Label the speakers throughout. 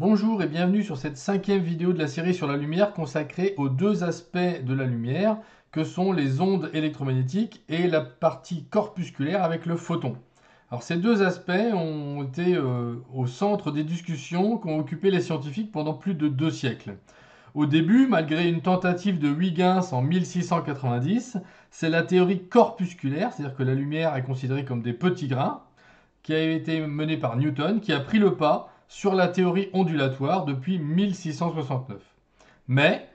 Speaker 1: Bonjour et bienvenue sur cette 5e vidéo de la série sur la lumière consacrée aux deux aspects de la lumière que sont les ondes électromagnétiques et la partie corpusculaire avec le photon. Alors ces deux aspects ont été au centre des discussions qu'ont occupé les scientifiques pendant plus de 2 siècles. Au début, malgré une tentative de Huygens en 1690, c'est la théorie corpusculaire, c'est-à-dire que la lumière est considérée comme des petits grains, qui a été menée par Newton, qui a pris le pas sur la théorie ondulatoire depuis 1669. Mais,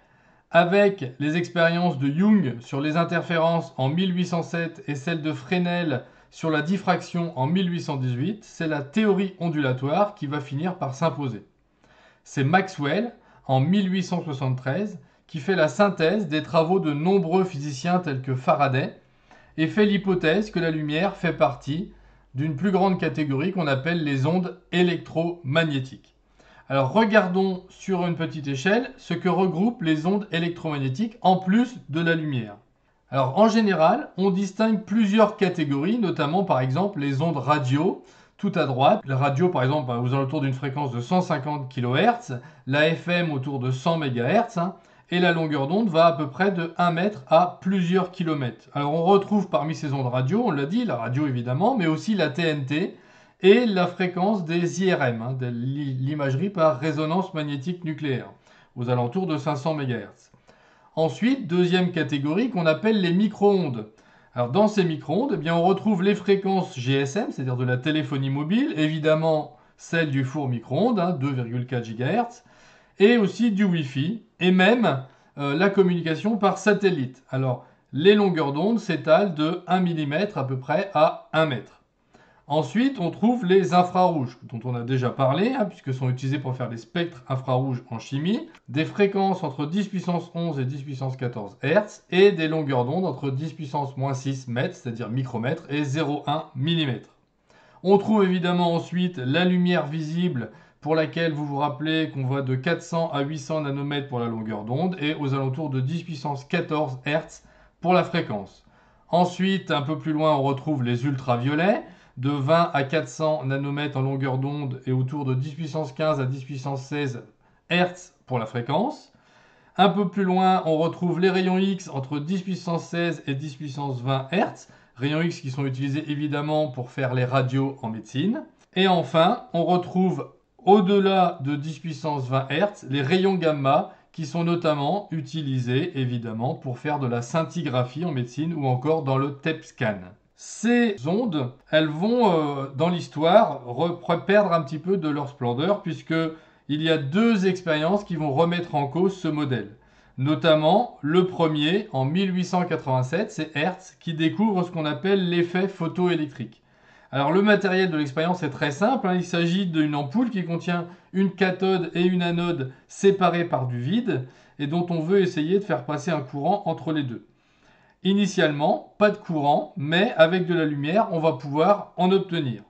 Speaker 1: avec les expériences de Young sur les interférences en 1807 et celles de Fresnel sur la diffraction en 1818, c'est la théorie ondulatoire qui va finir par s'imposer. C'est Maxwell, en 1873, qui fait la synthèse des travaux de nombreux physiciens tels que Faraday et fait l'hypothèse que la lumière fait partie d'une plus grande catégorie qu'on appelle les ondes électromagnétiques. Alors regardons sur une petite échelle ce que regroupent les ondes électromagnétiques en plus de la lumière. Alors en général, on distingue plusieurs catégories, notamment par exemple les ondes radio, tout à droite. La radio par exemple aux alentours d'une fréquence de 150 kHz, la FM autour de 100 MHz, et la longueur d'onde va à peu près de 1 mètre à plusieurs kilomètres. Alors on retrouve parmi ces ondes radio, on l'a dit, la radio évidemment, mais aussi la TNT et la fréquence des IRM, de l'imagerie par résonance magnétique nucléaire, aux alentours de 500 MHz. Ensuite, deuxième catégorie qu'on appelle les micro-ondes. Alors dans ces micro-ondes, eh bien, on retrouve les fréquences GSM, c'est-à-dire de la téléphonie mobile, évidemment celle du four micro-ondes, 2,4 GHz, et aussi du Wi-Fi, et même la communication par satellite. Alors, les longueurs d'onde s'étalent de 1 mm à peu près à 1 mètre. Ensuite, on trouve les infrarouges, dont on a déjà parlé, puisque sont utilisés pour faire les spectres infrarouges en chimie, des fréquences entre 10 puissance 11 et 10 puissance 14 Hz, et des longueurs d'onde entre 10 puissance moins 6 mètres, c'est-à-dire micromètres, et 0,1 mm. On trouve évidemment ensuite la lumière visible, pour laquelle vous vous rappelez qu'on va de 400 à 800 nanomètres pour la longueur d'onde, et aux alentours de 10 puissance 14 Hz pour la fréquence. Ensuite, un peu plus loin, on retrouve les ultraviolets, de 20 à 400 nanomètres en longueur d'onde et autour de 10 puissance 15 à 10 puissance 16 Hz pour la fréquence. Un peu plus loin, on retrouve les rayons X entre 10 puissance 16 et 10 puissance 20 Hz. Rayons X qui sont utilisés évidemment pour faire les radios en médecine. Et enfin, on retrouve au-delà de 10 puissance 20 Hz les rayons gamma qui sont notamment utilisés évidemment pour faire de la scintigraphie en médecine ou encore dans le TEP scan. Ces ondes, elles vont dans l'histoire perdre un petit peu de leur splendeur puisque il y a 2 expériences qui vont remettre en cause ce modèle. Notamment, le premier, en 1887, c'est Hertz qui découvre ce qu'on appelle l'effet photoélectrique. Alors le matériel de l'expérience est très simple, il s'agit d'une ampoule qui contient une cathode et une anode séparées par du vide et dont on veut essayer de faire passer un courant entre les deux. Initialement, pas de courant, mais avec de la lumière, on va pouvoir en obtenir.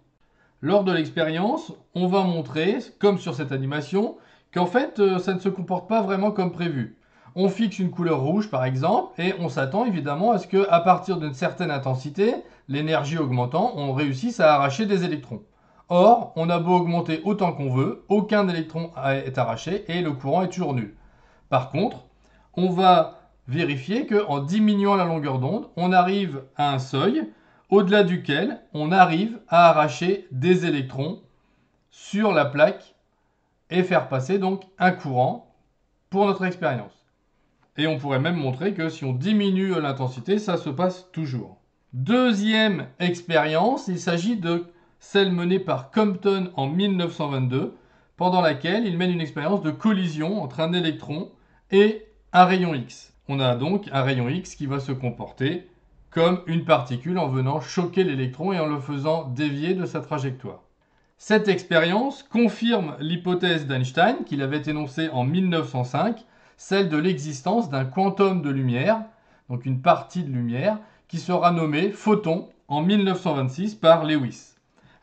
Speaker 1: Lors de l'expérience, on va montrer, comme sur cette animation, qu'en fait, ça ne se comporte pas vraiment comme prévu. On fixe une couleur rouge, par exemple, et on s'attend évidemment à ce qu'à partir d'une certaine intensité, l'énergie augmentant, on réussisse à arracher des électrons. Or, on a beau augmenter autant qu'on veut, aucun électron est arraché et le courant est toujours nul. Par contre, on va vérifier qu'en diminuant la longueur d'onde, on arrive à un seuil au-delà duquel on arrive à arracher des électrons sur la plaque et faire passer donc un courant pour notre expérience. Et on pourrait même montrer que si on diminue l'intensité, ça se passe toujours. Deuxième expérience, il s'agit de celle menée par Compton en 1922, pendant laquelle il mène une expérience de collision entre un électron et un rayon X. On a donc un rayon X qui va se comporter comme une particule en venant choquer l'électron et en le faisant dévier de sa trajectoire. Cette expérience confirme l'hypothèse d'Einstein qu'il avait énoncée en 1905, celle de l'existence d'un quantum de lumière, donc une partie de lumière, qui sera nommée photon en 1926 par Lewis.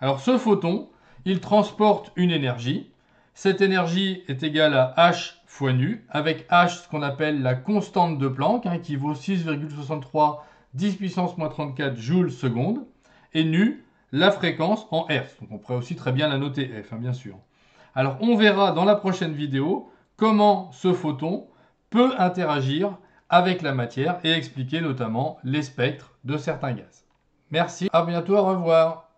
Speaker 1: Alors ce photon, il transporte une énergie. Cette énergie est égale à h fois nu, avec h ce qu'on appelle la constante de Planck, qui vaut 6,63 10 puissance moins 34 joules seconde, et nu, la fréquence en Hertz. Donc on pourrait aussi très bien la noter F, bien sûr. Alors on verra dans la prochaine vidéo comment ce photon peut interagir avec la matière et expliquer notamment les spectres de certains gaz. Merci, à bientôt, au revoir.